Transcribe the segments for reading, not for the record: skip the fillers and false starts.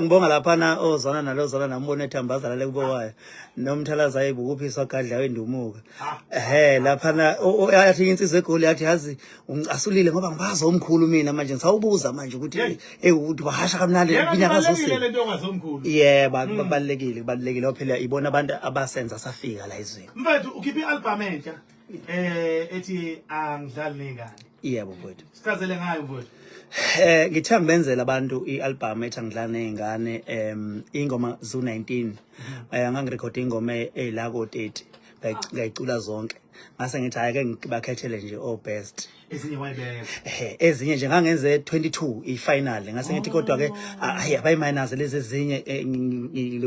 Ngibonga laphana ozana nalozana nambona ethambaza lale kubowayo nomthalaza ayibukuphi sogadla wendumuka laphana yathi insizwe egoli yathi yazi ungicasulile ngoba ngibazi omkhulu mina manje ngisawubuza manje ukuthi ukuthi bahasha kamnandi inyanga zose le nto ongazomkhulu kubalekile phela ibona abantu abasenza safika la izweni mfethu ukhipha i-album entsha ethi angidlali nengane yebo mfethu sichazele ngayo mfethu ngithanda benzela abantu i-album ethi angidlala ney'ngane ingoma zu-19 angangirekhode ingoma ey'la ko-30 ngayicula zonke ngase ngithi hhayi ke bakhethele nje o-best ezinye wayibeka ezinye nje ngangenze 22 i-final ngase ngithi kodwa ke hayi abayi-minus lezi ezinye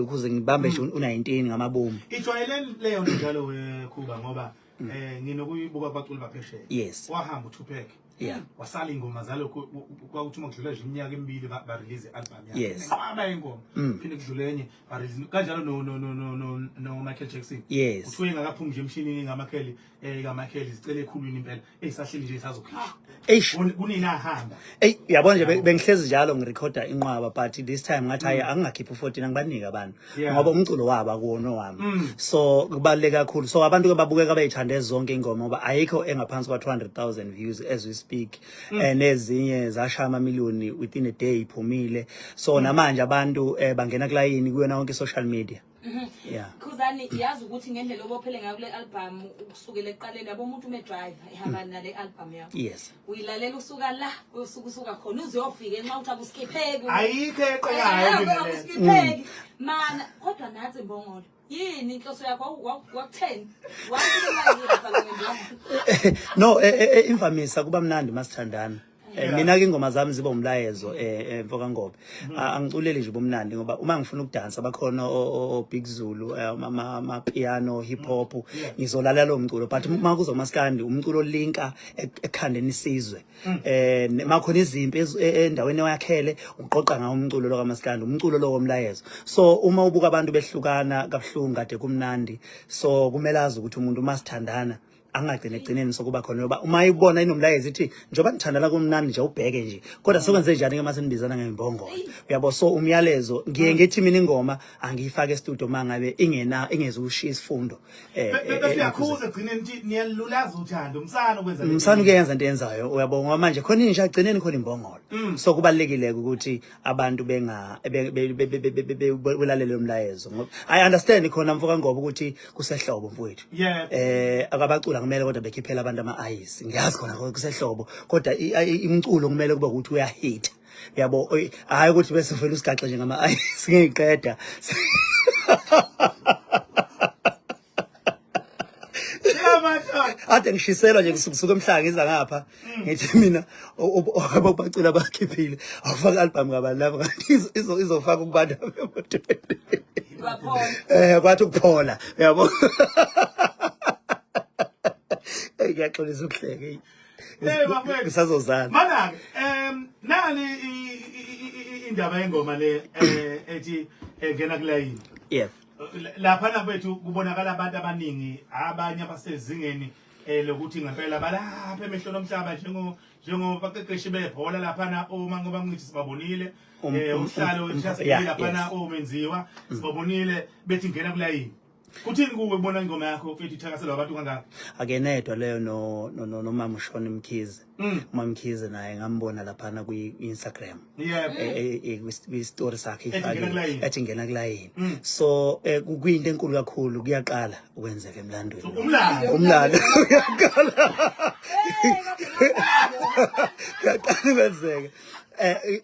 ukuze ngibambe nje u-19 ngamabomu ijwayele leyo nto njalo wekhuba ngoba nginokuyibuka abaculi baphesheya yes wahamba u-Tupac wasala ingoma zalokho kwakuthi uma kudlula nje iminyaka emibili ba-release i-album yakhe nqaba ingoma phinde kudlule enye ba-release kanjalo no Michael Jackson yes kuthiwe engakaphumi nje emshinini kaMichael zicele ekhulwini impela eyisahleli nje isazokhishwa kunina ahamba yabona nje bengihlezi njalo ngirekhoda inqwaba but this time ngathi hayi angingakhiphi u14 angibanike abantu ngoba umculo wabo akuwona wami so kubaluleke kakhulu so abantu ke babukeka bayithande zonke ingoma ngoba ayikho engaphansi kwa 200,000 views as we speak nezinye zashaya amamiliyoni within a day iphumile so namanje abantu bangena kulayini kuyona yonke social media Khuzani yazi ukuthi ngendlela obophele ngayo kule album ukusukela eqaleni yabo umuntu driver ihamba nale album yakho yes uyilalela usuka la usuka khona uziyofika enxa uthi abuskipheki ayikho eqhayo abuskipheki mana kodwa nathi Mbongolo yini inhloso yakho wakutheni no imvamisa kuba mnandi masithandana mina ke ingoma zami ziba umlayezo mfoka ngobe angiculeli nje bomnandi ngoba uma ngifuna ukudansa bakhona o Big Zulu ama piano hip hop ngizolalela lo mculo but uma kuzo maskandi umculo linka ekhandeni isizwe makhona izimpi endaweni yakhele uqoqa ngawo umculo lo kamaskandi umculo lo womlayezo so uma ubuka abantu behlukana kabuhlungu kade kumnandi so kumele azi ukuthi umuntu masithandana angagcina egcineni sokuba khona ngoba uma ayibona inomlayezo ithi njoba nithandana kumnandi nje ubheke nje kodwa sokwenze njani ke mase nibizana ngembongolo uyabo so umyalezo ngiye ngithi mina ingoma angiyifaka e-studio mangabe ingezukushiya isifundo befiyakhuza egcineni nje niyalulaza uthando umsana ukuyenza into yenzayo uyabo ngoba manje khona insha egcineni khona imbongolo so kubalekile ukuthi abantu belalele umlayezo ngoba I understand khona mfoka ngoba ukuthi kusehlobo mfowethu akabacula kumele kodwa bekhiphela abantu ama-eyes ngiyazi khona kusehlobo kodwa imculo kumele kube ukuthi uyahit yabo hayi ukuthi bese ufela usigaxe nje ngama-eyes ngiyiqeda ade ngishiselwa nje kusuka emhlanga iza ngapha ngithi mina abacula bakhiphile awufaka album ngabani lapha kanti izofaka kubantu abemotweni kwathi ukuphola yabo ngiyaxolisa ukuhleke ngisazozana mana nani indaba yengoma le ethi ngena kulayini lapha nabethu kubonakala abantu abaningi abanye abasezingeni lokuthi ngempela balapha emehlweni omhlaba njengobaqeqeshi bebhola lapha uma ngoba ngithi sibabonile uhlalo nje lapha omenziwa sibabonile bethi ngena kulayini kuthini kuwe ubona ingoma yakho futhi ithakaselwa abantu kangaka akenedwa leyo no Mama Ushona Mkhize Mama Mkhize naye ngambona lapha na ku-Instagram kwi-story sakhe ifake ethi ngena kulayini so kuyinto enkulu kakhulu kuyaqala ukwenzeka emlandweni umlando uyaqala kwenzeka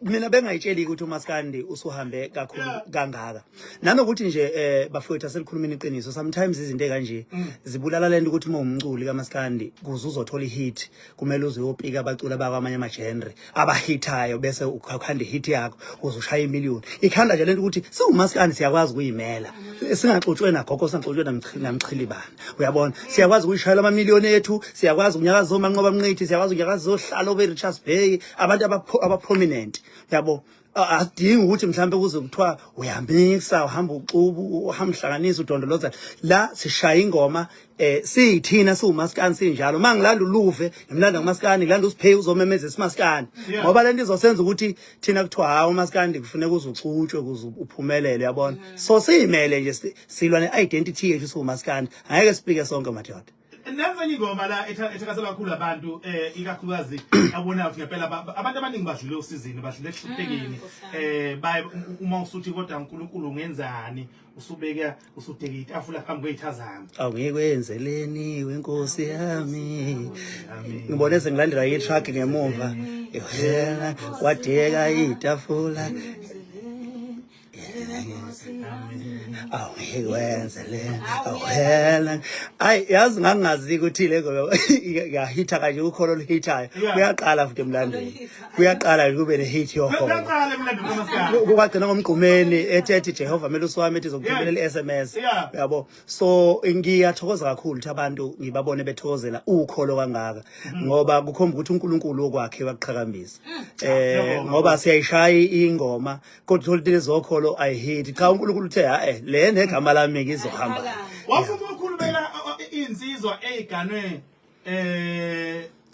mina bengayitsheli ukuthi uMaskandi usuhambe kakhulu kangaka nanokuthi nje bafowethu aselikhulumeni iqiniso sometimes izinto ekanje zibulala lento ukuthi uma umculi kaMaskandi kuze uzothola ihit kumele uzuyopika abacula bakwamanye ama-genre abahithayo bese ukhanda ihit yakho uzoshaya imiliyoni ikhanda nje lento ukuthi siwuMaskandi siyakwazi ukuyimela singaxutshwe nagogo singaxutshwe namchilibana uyabona siyakwazi ukuyishayela amamiliyoni ethu siyakwazi unyakaza zomanqoba mnqithi siyakwazi unyakaza zohlala obe Richards Bay abantu abaprominent yabo adingi ukuthi mhlambe kuze kuthiwa uyamixa uhamba uxubu uhamba uhlanganisa udondoloza la sishaya ingoma siyithina siwumaskani sinjalo mangilanda uluve ngimlanda ngomaskani ngilanda usiphe uzomemeza isimaskani ngoba lento izosenza ukuthi thina kuthiwa hawo umaskani kufuneka uzucutshwe kuze uphumelele yabona so siyimele nje silwa ne-identity yethu siwumaskani angeke sipike sonke madoda. Nenza ingoma la ethakasela kakhulu abantu ikakhulukazi abona ukuthi ngempela abantu abaningi badlule usizini badlule ekuhluphekeni uma usuthi kodwa uNkulunkulu ungenzani usubeka usudeka itafula phambi kweyithazana awungikwenzeleni wenkosi yami ngibone sengilandela itrack ngemuva yena wadeka itafula awungikwenzeleni awela ayi yazi ngangazi ukuthi le ngoba ngahitha kanje ukholo lihithayo kuyaqala futhi emlandweni kuyaqala kube ne hit yokholo kuyaqala emlandweni kaMaskandi kukwagcina ngomgqumeni ethi Jehova melusi wami ethi zokuthumelela i-SMS yabo so ngiyathokoza kakhulu ukuthi abantu ngibabone bethokozela ukholo kangaka ngoba kukhomba ukuthi uNkulunkulu okwakhe waqhakambisa ngoba siyayishaya ingoma kodwa lezo kholo ayihiti cha uNkulunkulu uthe le negama lami ngizohamba wafuna ukukhulumela insizwa eziganwe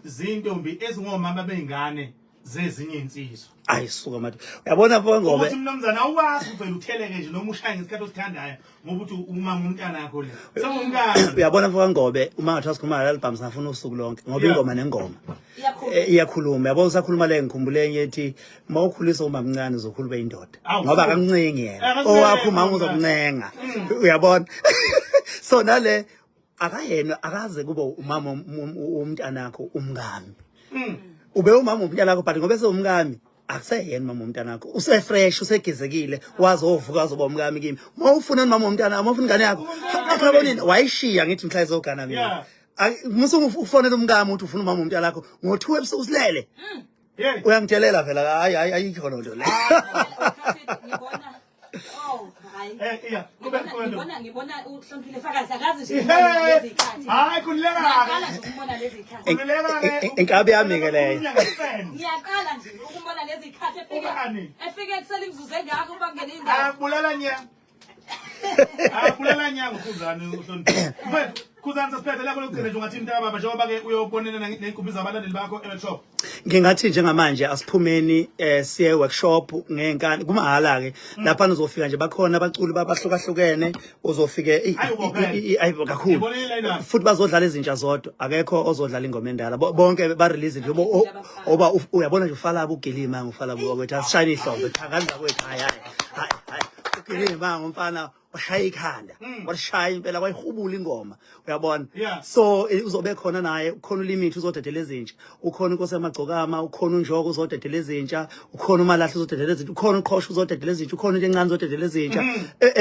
zintombi ezingomama bengane zezinye insizwa ayisuka manje uyabona pho ngoba ukuthi mnumzana awuwazi uvela utheleke nje noma ushaye ngesikhathi osithandayo ngoba uthi umama umntana yakho le sengumntana uyabona pho ngobe uma ngathi asikhuluma la album singafuna usuku lonke ngoba ingoma nengoma iyakhuluma yabo usakhuluma le ngikhumbule enye ethi mawukhulisa uma mncane uzokhuluma indoda ngoba akamncengi yena owakho umama uzokuncenga uyabona so nale akayena akaze kube umama umntana wakho umngami ube umama umntana wakho but ngoba esewumngami akuseyena mama umntana wakho usefresh usegezekile wazi ovuka uzoba umngami kimi mawufuna mama umntana mawufuna ingane yakho akabonini wayishiya ngithi mhla izogana mina musu ufonela umngami uthi ufuna umama umntana wakho ngo2 ebusuku usilele uyangitshelela phela hayi ayikho lonto le ngibona uhloniphile fakazi akazi nje lezi ikhathi hayi kunileka ngiyaqala nje ukubona lezi ikhathi inkabi yami ke leyo ngiyaqala nje ukubona lezi ikhathi efike ekusela imzuzu engaka uba kungena indawo abulala nyanga ukhuzana uhloniphile Khuzani sasiphethe lapho lokugcina nje ungathi mntaka baba njengoba ke uyobonena ney'nkumbi zabalandeli bakho e-workshop. Ngingathi njengamanje asiphumeni siye workshop ngenkani kumahala ke lapha uzofika nje bakhona abaculi babahlukahlukene uzofike ayibo kakhulu futhi bazodlala izintsha zodwa akekho ozodlala ingoma endala bonke ba release nje oba uyabona nje ufala ubugilima ngufala kwethu asishayini ihlombe thakanda kwethu hayi ugilima ngumfana washaya ikhanda washaya impela kwayihubula ingoma uyabona so uzobe khona naye ukhona ulimit uzodedela ezintsha ukhona inkosi yamagcokama ukhona unjoko uzodedela ezintsha ukhona umalahla uzodedela ezintsha ukhona uqhosha uzodedela ezintsha ukhona into encane uzodedela ezintsha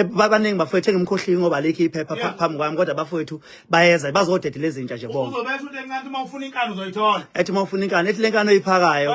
babaningi bafethu ngimkhohliki ngoba lekhi iphepha phambi kwami kodwa bafethu bayeza bazodedela ezintsha nje bonke uzobetha into encane uma ufuna inkani uzoyithola ethi uma ufuna inkani ethi lenkani oyiphakayo